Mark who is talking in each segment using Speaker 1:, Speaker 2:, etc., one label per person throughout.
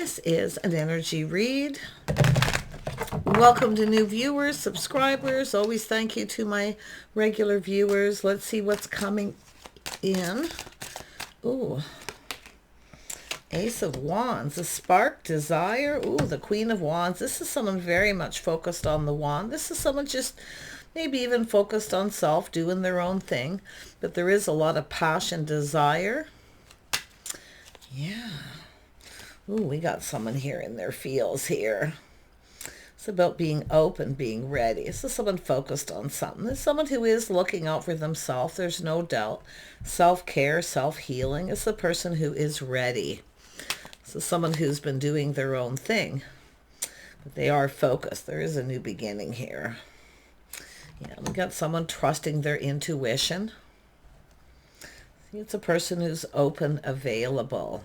Speaker 1: This is an energy read. Welcome to new viewers, subscribers. Always thank you to my regular viewers. Let's see what's coming in. Ooh. Ace of Wands, a spark, desire. Ooh, the Queen of Wands. This is someone very much focused on the wand. This is someone just maybe even focused on self, doing their own thing. But there is a lot of passion, desire. Yeah. Ooh, we got someone here in their feels here. It's about being open, being ready. This is someone focused on something. It's someone who is looking out for themselves. There's no doubt. Self-care, self-healing. It's the person who is ready. This is someone who's been doing their own thing. But they are focused. There is a new beginning here. Yeah, we got someone trusting their intuition. See, it's a person who's open, available.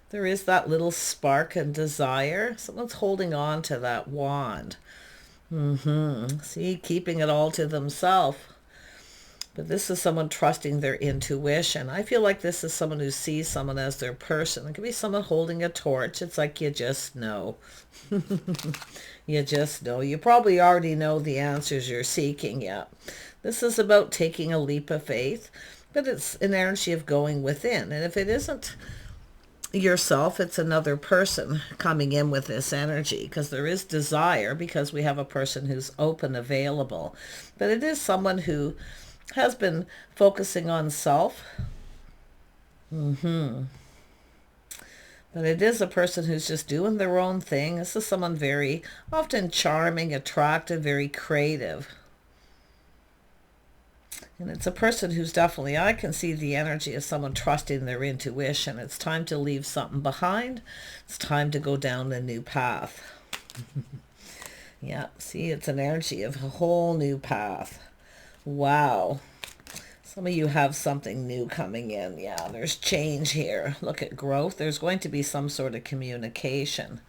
Speaker 1: There is that little spark and desire. Someone's holding on to that wand. See, keeping it all to themselves. But this is someone trusting their intuition. I feel like this is someone who sees someone as their person. It could be someone holding a torch. It's like you just know. You just know. You probably already know the answers you're seeking. Yeah. This is about taking a leap of faith. But it's an energy of going within. And if it isn't yourself, it's another person coming in with this energy, because there is desire, because we have a person who's open, available, but it is someone who has been focusing on self. But it is a person who's just doing their own thing. This is someone very often charming, attractive, very creative. And it's a person who's definitely, I can see the energy of someone trusting their intuition. It's time to leave something behind. It's time to go down a new path. Yeah, see, it's an energy of a whole new path. Wow. Some of you have something new coming in. Yeah, there's change here. Look at growth. There's going to be some sort of communication.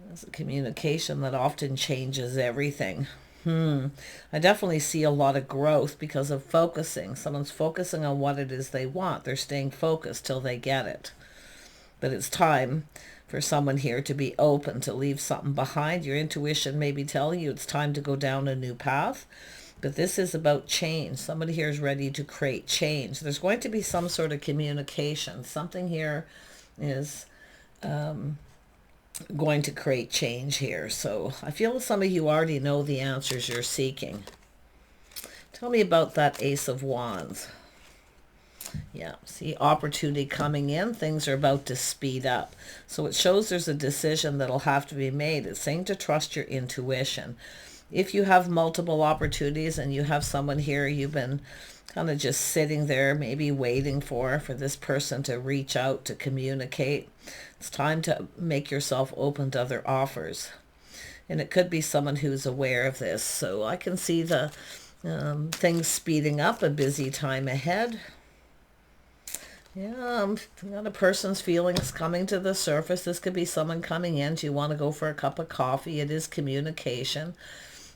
Speaker 1: There's a communication that often changes everything. I definitely see a lot of growth because of focusing. Someone's focusing on what it is they want. They're staying focused till they get it. But it's time for someone here to be open, to leave something behind. Your intuition may be telling you it's time to go down a new path. But this is about change. Somebody here is ready to create change. There's going to be some sort of communication. Something here is going to create change here. So I feel some of you already know the answers you're seeking. Tell me about that Ace of Wands. Yeah, see, opportunity coming in. Things are about to speed up. So it shows there's a decision that'll have to be made. It's saying to trust your intuition. If you have multiple opportunities and you have someone here you've been kind of just sitting there, maybe waiting for this person to reach out, to communicate, it's time to make yourself open to other offers. And it could be someone who's aware of this. So I can see the things speeding up, a busy time ahead. Yeah, got a person's feelings coming to the surface. This could be someone coming in. Do you want to go for a cup of coffee? It is communication.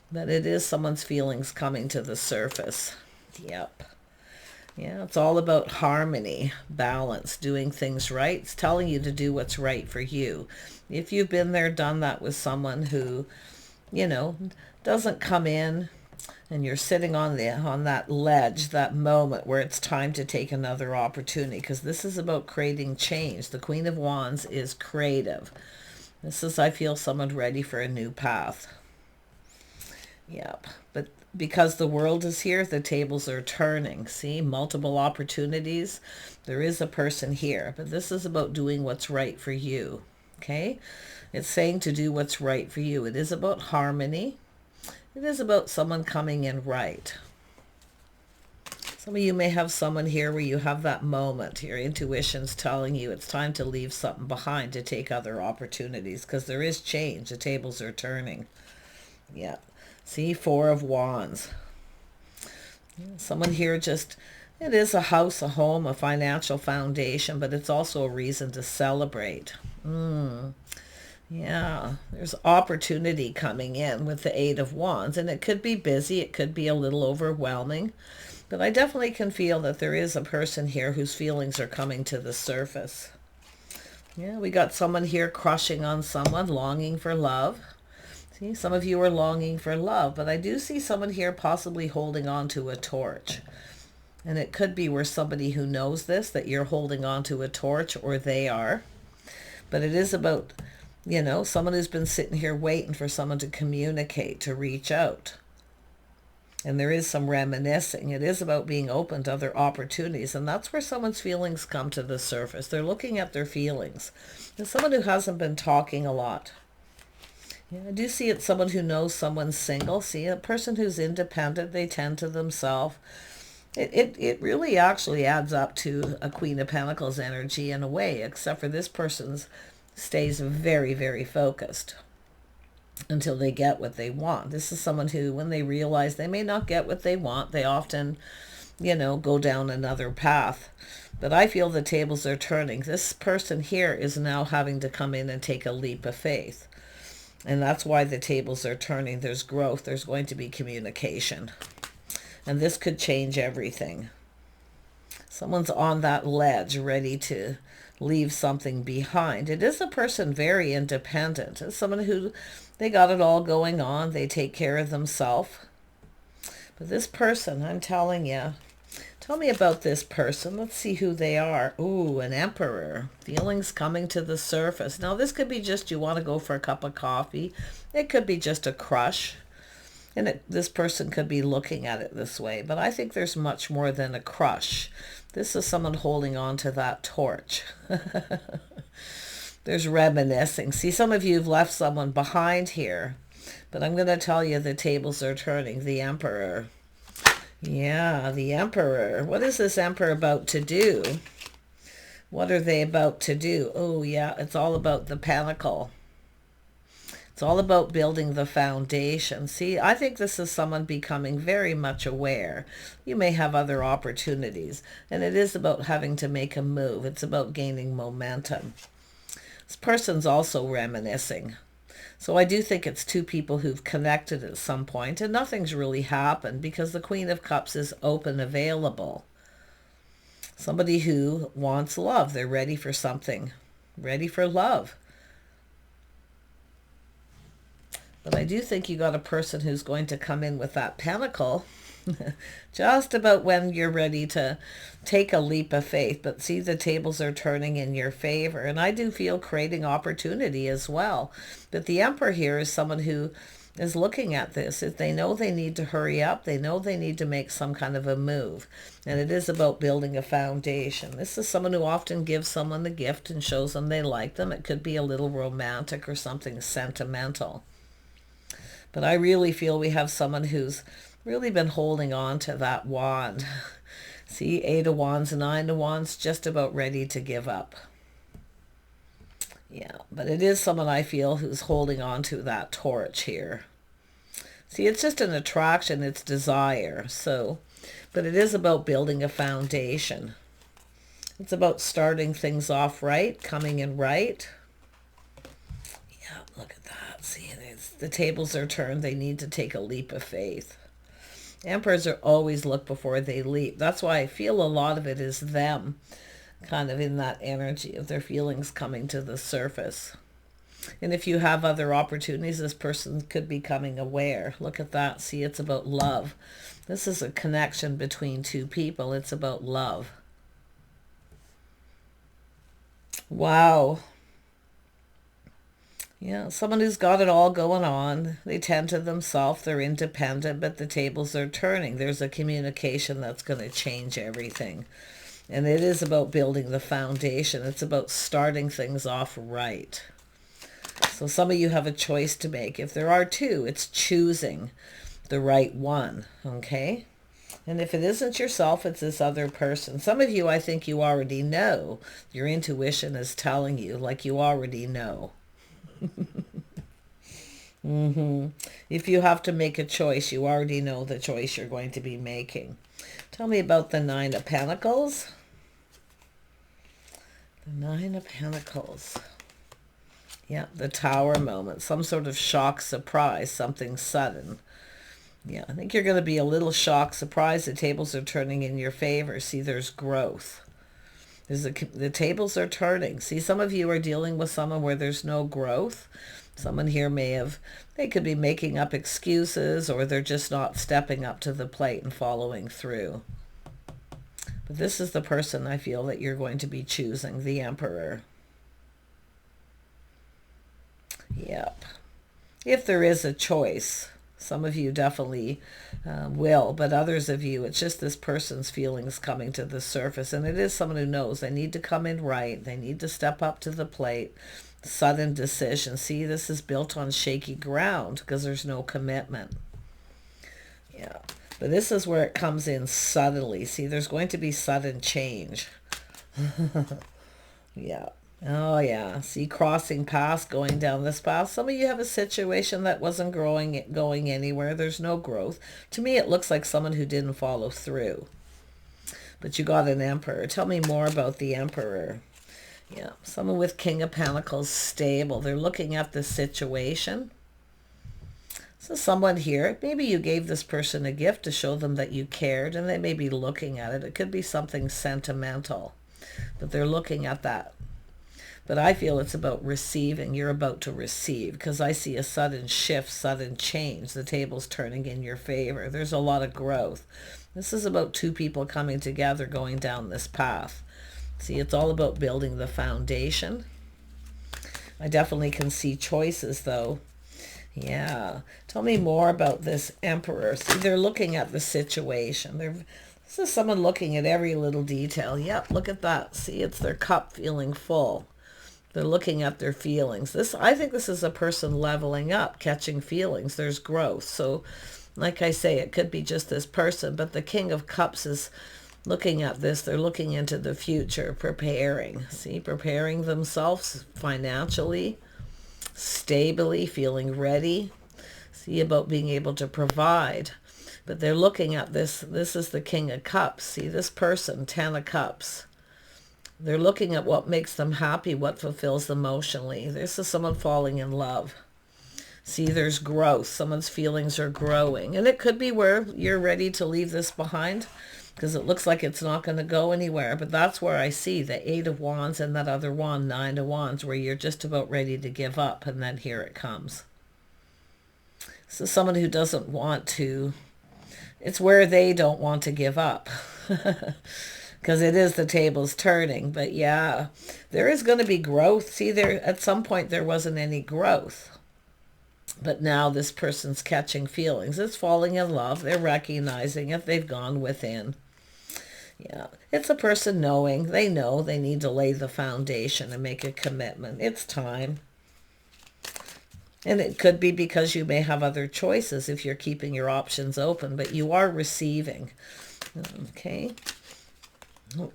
Speaker 1: But it is someone's feelings coming to the surface. Yep. Yeah, it's all about harmony, balance, doing things right. It's telling you to do what's right for you. If you've been there, done that with someone who, you know, doesn't come in, and you're sitting on that ledge, that moment where it's time to take another opportunity, because this is about creating change. The Queen of Wands is creative. This is, I feel, someone ready for a new path. Yep, but because the world is here, the tables are turning. See, multiple opportunities. There is a person here, but this is about doing what's right for you. Okay, it's saying to do what's right for you. It is about harmony. It is about someone coming in right. Some of you may have someone here where you have that moment. Your intuition's telling you it's time to leave something behind, to take other opportunities, because there is change. The tables are turning. Yeah. See, Four of Wands. Someone here just, it is a house, a home, a financial foundation, but it's also a reason to celebrate. Yeah, there's opportunity coming in with the Eight of Wands, and it could be busy. It could be a little overwhelming, but I definitely can feel that there is a person here whose feelings are coming to the surface. Yeah, we got someone here crushing on someone, longing for love. See, some of you are longing for love, but I do see someone here possibly holding on to a torch. And it could be where somebody who knows this, that you're holding on to a torch, or they are. But it is about, you know, someone who's been sitting here waiting for someone to communicate, to reach out. And there is some reminiscing. It is about being open to other opportunities. And that's where someone's feelings come to the surface. They're looking at their feelings. There's someone who hasn't been talking a lot. Yeah, I do see it someone who knows someone's single. See, a person who's independent, they tend to themselves. It really actually adds up to a Queen of Pentacles energy in a way, except for this person's stays very, very focused until they get what they want. This is someone who, when they realize they may not get what they want, they often, you know, go down another path. But I feel the tables are turning. This person here is now having to come in and take a leap of faith. And that's why the tables are turning. There's growth. There's going to be communication. And this could change everything. Someone's on that ledge ready to leave something behind. It is a person very independent. It's someone who, they got it all going on. They take care of themselves. But this person, I'm telling you, tell me about this person. Let's see who they are. Ooh, an Emperor. Feelings coming to the surface. Now, this could be just you want to go for a cup of coffee. It could be just a crush. And this person could be looking at it this way. But I think there's much more than a crush. This is someone holding on to that torch. There's reminiscing. See, some of you have left someone behind here. But I'm going to tell you the tables are turning. The Emperor. Yeah, the Emperor. What is this Emperor about to do? What are they about to do? Oh, yeah, it's all about the Pentacle. It's all about building the foundation. See, I think this is someone becoming very much aware. You may have other opportunities. And it is about having to make a move. It's about gaining momentum. This person's also reminiscing. So I do think it's two people who've connected at some point, and nothing's really happened because the Queen of Cups is open, available. Somebody who wants love. They're ready for something. Ready for love. But I do think you got a person who's going to come in with that Pentacle just about when you're ready to take a leap of faith. But see, the tables are turning in your favor. And I do feel creating opportunity as well. But the Emperor here is someone who is looking at this. If they know they need to hurry up, they know they need to make some kind of a move. And it is about building a foundation. This is someone who often gives someone the gift and shows them they like them. It could be a little romantic or something sentimental. But I really feel we have someone who's really been holding on to that wand. See, 8 of Wands, 9 of Wands, just about ready to give up. Yeah, but it is someone I feel who's holding on to that torch here. See, it's just an attraction, it's desire. So, but it is about building a foundation. It's about starting things off right, coming in right. Yeah, look at that. See, the tables are turned. They need to take a leap of faith. Emperors are always look before they leap. That's why I feel a lot of it is them kind of in that energy of their feelings coming to the surface. And if you have other opportunities, this person could be becoming aware. Look at that. See, it's about love. This is a connection between two people. It's about love. Wow. Yeah, someone who's got it all going on. They tend to themselves. They're independent, but the tables are turning. There's a communication that's going to change everything. And it is about building the foundation. It's about starting things off right. So some of you have a choice to make. If there are two, it's choosing the right one, okay? And if it isn't yourself, it's this other person. Some of you, I think you already know. Your intuition is telling you, like you already know. If you have to make a choice, you already know the choice you're going to be making. Tell me about the 9 of Pentacles. The 9 of Pentacles. Yeah, the Tower moment. Some sort of shock, surprise, something sudden. Yeah, I think you're going to be a little shocked, surprised. The tables are turning in your favor. See, there's growth. The tables are turning. See, some of you are dealing with someone where there's no growth. Someone here they could be making up excuses, or they're just not stepping up to the plate and following through. But this is the person I feel that you're going to be choosing, the Emperor. Yep. If there is a choice, some of you definitely will, but others of you, it's just this person's feelings coming to the surface. And it is someone who knows they need to come in right. They need to step up to the plate. Sudden decision. See, this is built on shaky ground because there's no commitment. Yeah. But this is where it comes in subtly. See, there's going to be sudden change. Yeah. Oh, yeah. See, crossing paths, going down this path. Some of you have a situation that wasn't going anywhere. There's no growth. To me, it looks like someone who didn't follow through. But you got an Emperor. Tell me more about the Emperor. Yeah. Someone with King of Pentacles, stable. They're looking at the situation. So someone here, maybe you gave this person a gift to show them that you cared, and they may be looking at it. It could be something sentimental, but they're looking at that. But I feel it's about receiving. You're about to receive, because I see a sudden shift, sudden change. The table's turning in your favor. There's a lot of growth. This is about two people coming together, going down this path. See, it's all about building the foundation. I definitely can see choices, though. Yeah. Tell me more about this Emperor. See, they're looking at the situation. This is someone looking at every little detail. Yep, look at that. See, it's their cup feeling full. They're looking at their feelings. I think this is a person leveling up, catching feelings. There's growth. So, like I say, it could be just this person, but the King of Cups is looking at this. They're looking into the future, preparing. See, preparing themselves financially, stably, feeling ready. See, about being able to provide. But they're looking at this. This is the King of Cups. See, this person, 10 of Cups. They're looking at what makes them happy, what fulfills them emotionally. This is someone falling in love. See, there's growth. Someone's feelings are growing. And it could be where you're ready to leave this behind, because it looks like it's not going to go anywhere. But that's where I see the 8 of Wands and that other wand, 9 of Wands, where you're just about ready to give up. And then here it comes. So someone who doesn't want to, it's where they don't want to give up. Because it is the tables turning. But yeah, there is going to be growth. See, there at some point there wasn't any growth. But now this person's catching feelings. It's falling in love. They're recognizing it. They've gone within. Yeah, it's a person knowing. They know they need to lay the foundation and make a commitment. It's time. And it could be because you may have other choices if you're keeping your options open. But you are receiving. Okay.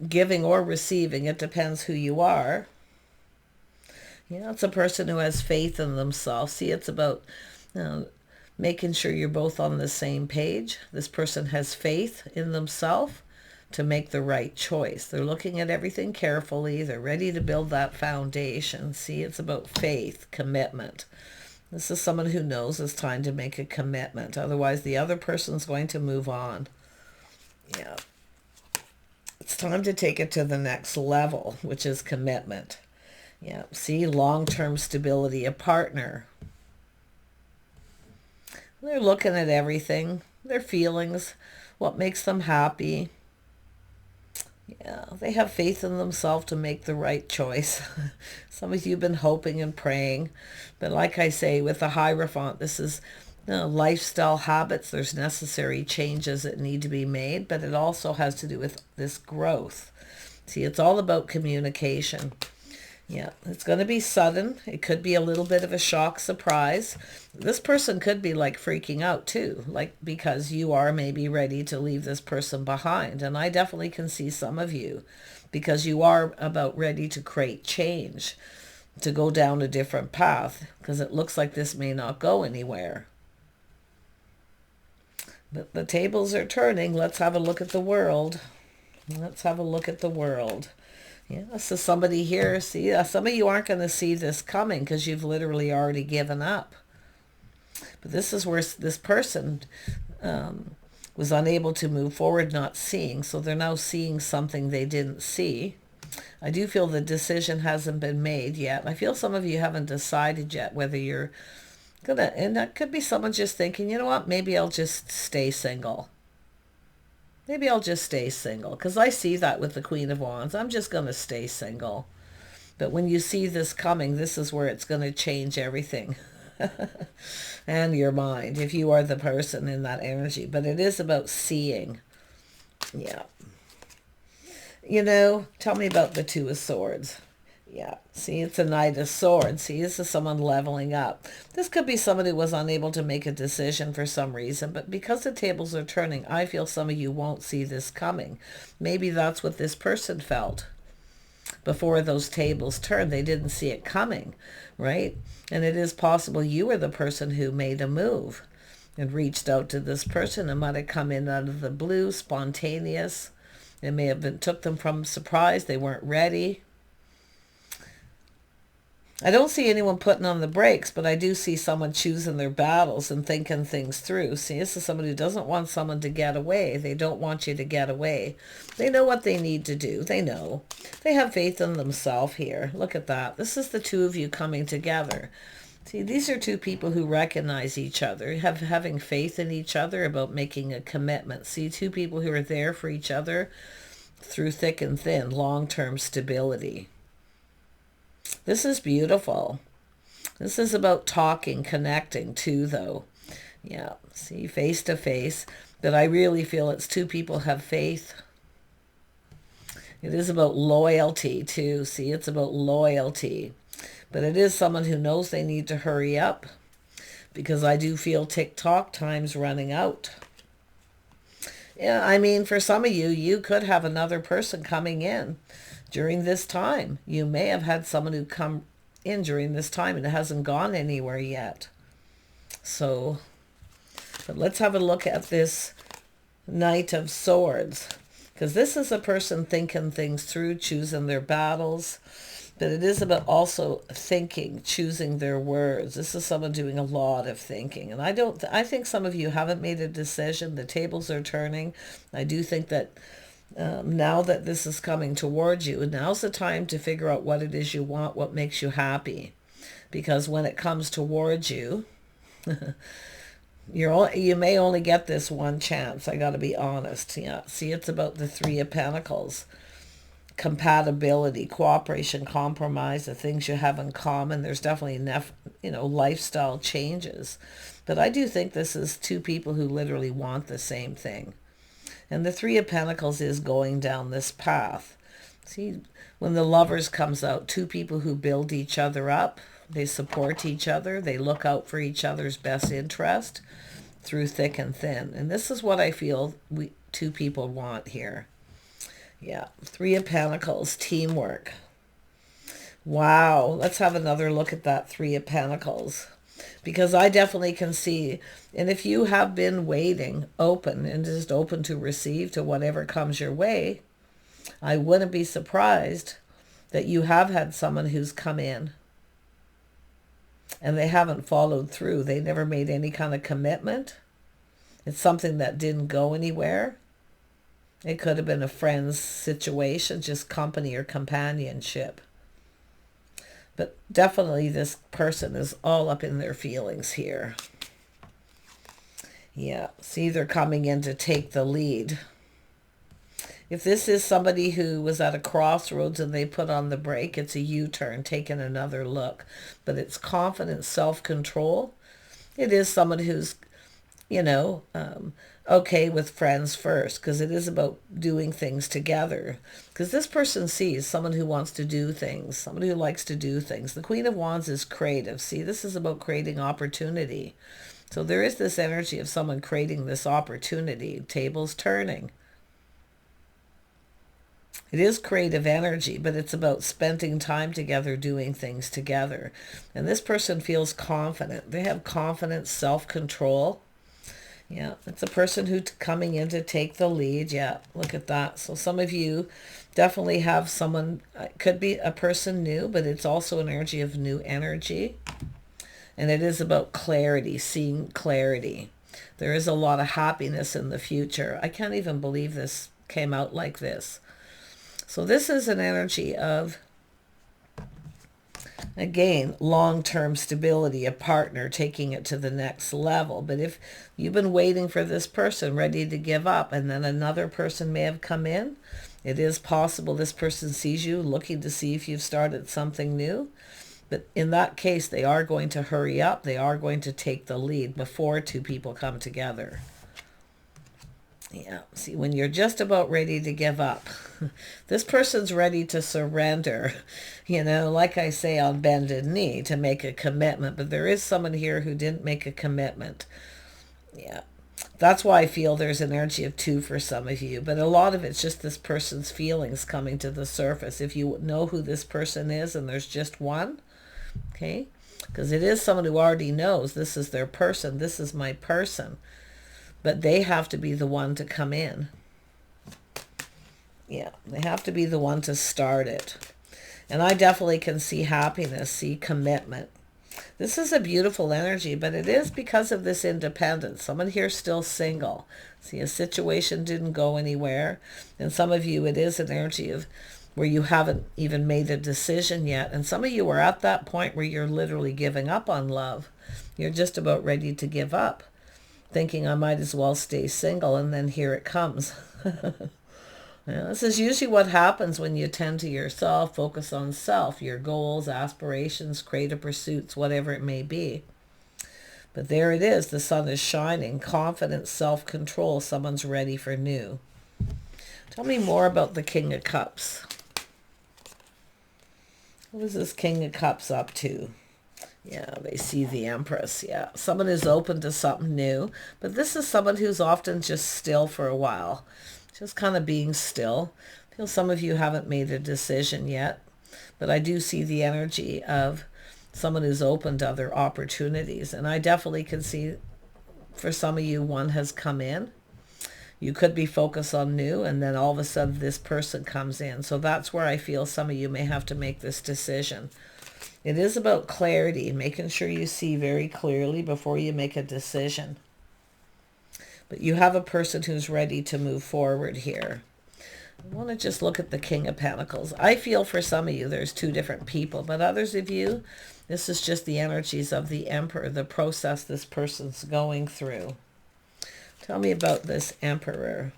Speaker 1: Giving or receiving, it depends who you are. Yeah, it's a person who has faith in themselves. See, it's about making sure you're both on the same page. This person has faith in themselves to make the right choice. They're looking at everything carefully. They're ready to build that foundation. See, it's about faith, commitment. This is someone who knows it's time to make a commitment. Otherwise, the other person's going to move on. Yeah. It's time to take it to the next level, which is commitment. Yeah, see, long-term stability, a partner. They're looking at everything, their feelings, what makes them happy. Yeah, they have faith in themselves to make the right choice. Some of you have been hoping and praying. But like I say, with the Hierophant, this is lifestyle habits. There's necessary changes that need to be made, but it also has to do with this growth. See, it's all about communication. Yeah, it's going to be sudden. It could be a little bit of a shock, surprise. This person could be like freaking out too, like because you are maybe ready to leave this person behind. And I definitely can see some of you, because you are about ready to create change, to go down a different path, because it looks like this may not go anywhere. But the tables are turning. Let's have a look at the world. Let's have a look at the world. Yeah, so somebody here, see, some of you aren't going to see this coming because you've literally already given up. But this is where this person was unable to move forward, not seeing. So they're now seeing something they didn't see. I do feel the decision hasn't been made yet. I feel some of you haven't decided yet whether you're gonna, and that could be someone just thinking, you know what, maybe I'll just stay single. Maybe I'll just stay single, because I see that with the Queen of Wands. I'm just going to stay single. But when you see this coming, this is where it's going to change everything. And your mind, if you are the person in that energy. But it is about seeing. Yeah. You know, tell me about the Two of Swords. Yeah, see, it's a Knight of Swords. See, this is someone leveling up. This could be somebody who was unable to make a decision for some reason, but because the tables are turning, I feel some of you won't see this coming. Maybe that's what this person felt before those tables turned. They didn't see it coming, right? And it is possible you were the person who made a move and reached out to this person. It might have come in out of the blue, spontaneous. It may have been took them from surprise. They weren't ready. I don't see anyone putting on the brakes, but I do see someone choosing their battles and thinking things through. See, this is somebody who doesn't want someone to get away. They don't want you to get away. They know what they need to do. They know. They have faith in themselves here. Look at that. This is the two of you coming together. See, these are two people who recognize each other, having faith in each other about making a commitment. See, two people who are there for each other through thick and thin, long-term stability. This is beautiful. This is about talking, connecting too, though. Yeah, see, face to face. But I really feel it's two people have faith. It is about loyalty too. See, it's about loyalty. But it is someone who knows they need to hurry up, because I do feel TikTok time's running out. Yeah, I mean, for some of you, you could have another person coming in during this time. You may have had someone who come in during this time and it hasn't gone anywhere yet. So, but let's have a look at this Knight of Swords, because this is a person thinking things through, choosing their battles. But it is about also thinking, choosing their words. This is someone doing a lot of thinking. And I think some of you haven't made a decision. The tables are turning. I do think that now that this is coming towards you, now's the time to figure out what it is you want, what makes you happy. Because when it comes towards you, you may only get this one chance. I got to be honest. Yeah. See, it's about the Three of Pentacles. Compatibility, cooperation, compromise, the things you have in common. There's definitely enough, lifestyle changes. But I do think this is two people who literally want the same thing. And the Three of Pentacles is going down this path. See, when the Lovers comes out, two people who build each other up, they support each other, they look out for each other's best interest through thick and thin. And this is what I feel two people want here. Yeah, Three of Pentacles, teamwork. Wow, let's have another look at that Three of Pentacles. Because I definitely can see, and if you have been waiting, open, and just open to receive to whatever comes your way, I wouldn't be surprised that you have had someone who's come in and they haven't followed through. They never made any kind of commitment. It's something that didn't go anywhere. It could have been a friend's situation, just company or companionship. But definitely this person is all up in their feelings here. Yeah, see, they're coming in to take the lead. If this is somebody who was at a crossroads and they put on the brake, it's a U-turn, taking another look. But it's confidence, self-control. It is someone who's, okay with friends first, because it is about doing things together. Because this person sees someone who wants to do things, someone who likes to do things. The Queen of Wands is creative. See, this is about creating opportunity. So there is this energy of someone creating this opportunity, tables turning. It is creative energy, but it's about spending time together, doing things together. And this person feels confident. They have confidence, self-control. Yeah, it's a person who's coming in to take the lead. Yeah, look at that. So some of you definitely have someone, it could be a person new, but it's also an energy of new energy. And it is about clarity, seeing clarity. There is a lot of happiness in the future. I can't even believe this came out like this. So this is an energy of, again, long-term stability, a partner taking it to the next level. But if you've been waiting for this person ready to give up, and then another person may have come in, it is possible this person sees you looking to see if you've started something new. But in that case, they are going to hurry up. They are going to take the lead before two people come together. Yeah, see, when you're just about ready to give up, this person's ready to surrender, you know, like I say, on bended knee, to make a commitment. But there is someone here who didn't make a commitment. Yeah, that's why I feel there's an energy of 2 for some of you. But a lot of it's just this person's feelings coming to the surface. If you know who this person is and there's just one, okay, because it is someone who already knows this is their person, this is my person. But they have to be the one to come in. Yeah, they have to be the one to start it. And I definitely can see happiness, see commitment. This is a beautiful energy, but it is because of this independence. Someone here still single. See, a situation didn't go anywhere. And some of you, it is an energy of where you haven't even made a decision yet. And some of you are at that point where you're literally giving up on love. You're just about ready to give up, thinking I might as well stay single, and then here it comes. Yeah, this is usually what happens when you tend to yourself, focus on self, your goals, aspirations, creative pursuits, whatever it may be. But there it is. The sun is shining. Confidence, self-control. Someone's ready for new. Tell me more about the King of Cups. What is this King of Cups up to? Yeah, they see the Empress. Yeah, someone is open to something new. But this is someone who's often just still for a while. Just kind of being still. I feel some of you haven't made a decision yet. But I do see the energy of someone who's open to other opportunities. And I definitely can see for some of you, one has come in. You could be focused on new, and then all of a sudden this person comes in. So that's where I feel some of you may have to make this decision. It is about clarity, making sure you see very clearly before you make a decision. But you have a person who's ready to move forward here. I want to just look at the King of Pentacles. I feel for some of you there's 2 different people, but others of you, this is just the energies of the Emperor, the process this person's going through. Tell me about this Emperor.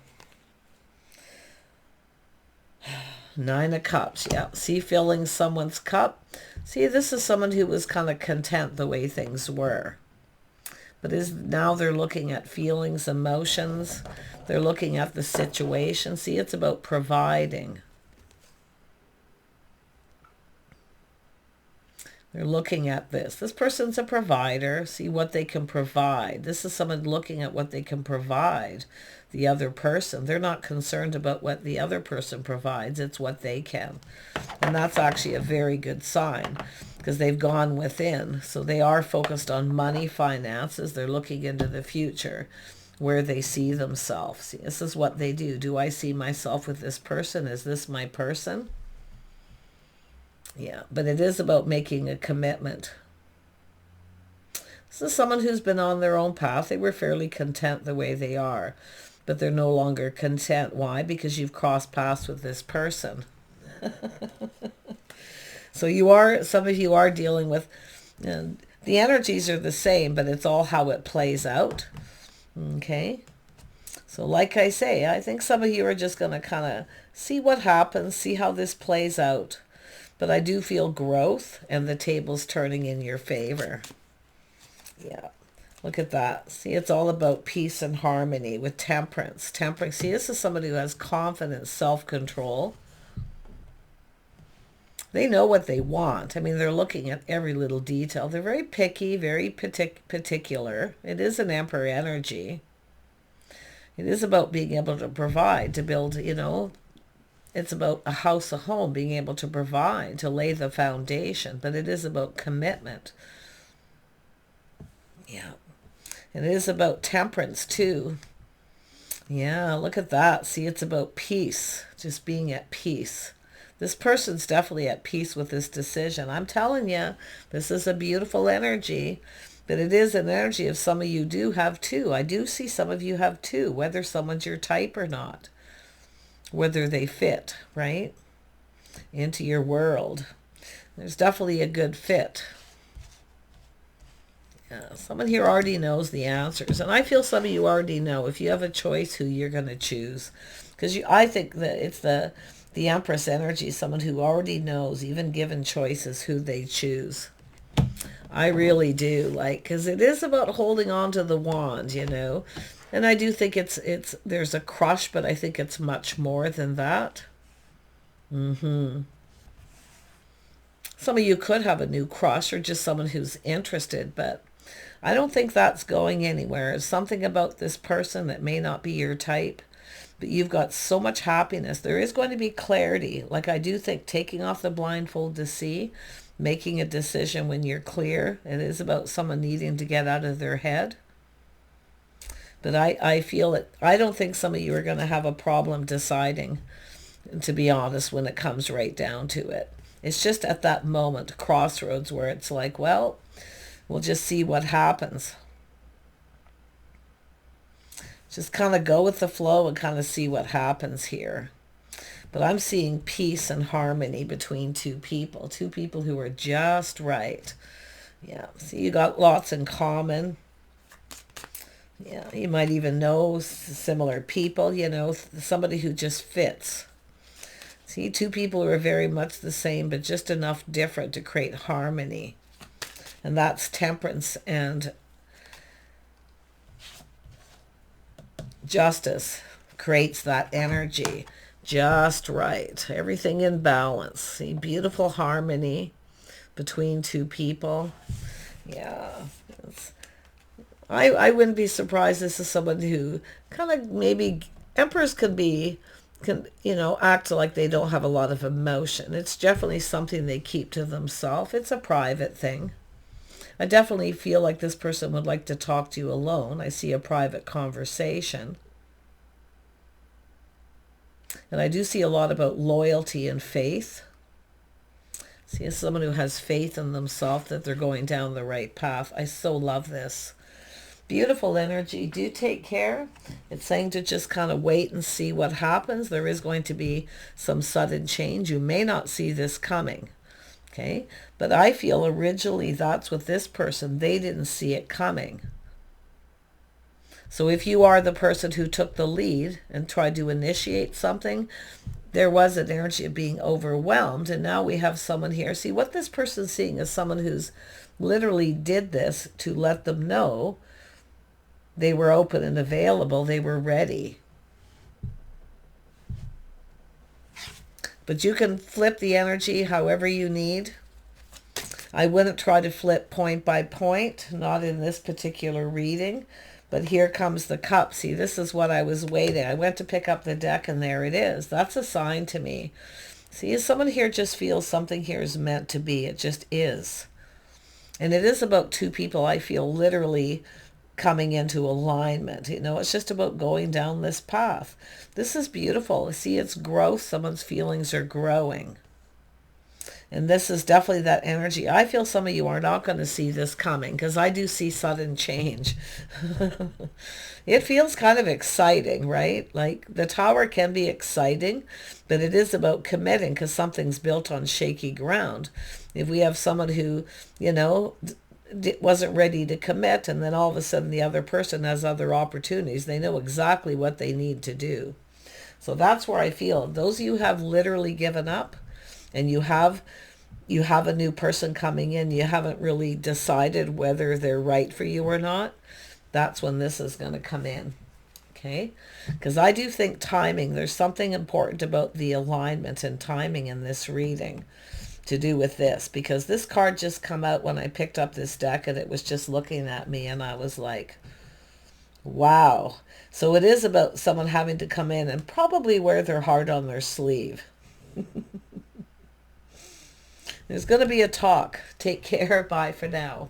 Speaker 1: 9 of Cups. Yeah. See, filling someone's cup. See, this is someone who was kind of content the way things were. But now they're looking at feelings, emotions. They're looking at the situation. See, it's about providing. They're looking at this. This person's a provider. See what they can provide. This is someone looking at what they can provide the other person. They're not concerned about what the other person provides. It's what they can. And that's actually a very good sign because they've gone within. So they are focused on money, finances. They're looking into the future where they see themselves. See, this is what they do. Do I see myself with this person? Is this my person? Yeah, but it is about making a commitment. This is someone who's been on their own path. They were fairly content the way they are, but they're no longer content. Why? Because you've crossed paths with this person. So some of you are dealing with, the energies are the same, but it's all how it plays out. Okay. So like I say, I think some of you are just going to kind of see what happens, see how this plays out. But I do feel growth and the table's turning in your favor. Yeah. Look at that. See, it's all about peace and harmony with temperance. Temperance. See, this is somebody who has confidence, self-control. They know what they want. I mean, they're looking at every little detail. They're very picky, very particular. It is an Emperor energy. It is about being able to provide, to build, it's about a house, a home, being able to provide, to lay the foundation. But it is about commitment. Yeah. And it is about temperance too. Yeah, look at that. See, it's about peace, just being at peace. This person's definitely at peace with this decision. I'm telling you, this is a beautiful energy. But it is an energy of some of you do have 2. I do see some of you have 2, whether someone's your type or not. Whether they fit, right? into your world. There's definitely a good fit. Yeah, someone here already knows the answers. And I feel some of you already know if you have a choice who you're going to choose. Because I think that it's the Empress energy, someone who already knows, even given choices, who they choose. I really do, like, because it is about holding on to the wand, you know. And I do think there's a crush, but I think it's much more than that. Some of you could have a new crush or just someone who's interested, but I don't think that's going anywhere. It's something about this person that may not be your type, but you've got so much happiness. There is going to be clarity. Like, I do think taking off the blindfold to see, making a decision when you're clear. It is about someone needing to get out of their head. But I feel it. I don't think some of you are going to have a problem deciding, to be honest, when it comes right down to it. It's just at that moment, crossroads, where it's like, well, we'll just see what happens. Just kind of go with the flow and kind of see what happens here. But I'm seeing peace and harmony between two people who are just right. Yeah, see, you got lots in common. Yeah, you might even know similar people, you know, somebody who just fits. See, two people who are very much the same, but just enough different to create harmony. And that's Temperance and Justice creates that energy. Just right. Everything in balance. See, beautiful harmony between two people. Yeah. I wouldn't be surprised this is someone who kind of maybe, Emperors can, you know, act like they don't have a lot of emotion. It's definitely something they keep to themselves. It's a private thing. I definitely feel like this person would like to talk to you alone. I see a private conversation. And I do see a lot about loyalty and faith. See, as someone who has faith in themselves that they're going down the right path. I so love this. Beautiful energy. Do take care. It's saying to just kind of wait and see what happens. There is going to be some sudden change. You may not see this coming. Okay? But I feel originally that's with this person. They didn't see it coming. So if you are the person who took the lead and tried to initiate something, there was an energy of being overwhelmed. And now we have someone here. See, what this person's seeing is someone who's literally did this to let them know they were open and available. They were ready. But you can flip the energy however you need. I wouldn't try to flip point by point, not in this particular reading. But here comes the cup. See, this is what I was waiting. I went to pick up the deck and there it is. That's a sign to me. See, someone here just feels something here is meant to be. It just is. And it is about two people, I feel, literally coming into alignment. You know, it's just about going down this path. This is beautiful. See, it's growth. Someone's feelings are growing. And this is definitely that energy. I feel some of you are not going to see this coming because I do see sudden change. It feels kind of exciting, right? Like the Tower can be exciting, but it is about committing because something's built on shaky ground. If we have someone who, you know, wasn't ready to commit and then all of a sudden the other person has other opportunities, they know exactly what they need to do. So that's where I feel those of you who have literally given up, and you have a new person coming in, you haven't really decided whether they're right for you or not, that's when this is going to come in. Okay? Because I do think timing, there's something important about the alignment and timing in this reading to do with this. Because this card just come out when I picked up this deck and it was just looking at me and I was like, wow. So it is about someone having to come in and probably wear their heart on their sleeve. There's going to be a talk. Take care. Bye for now.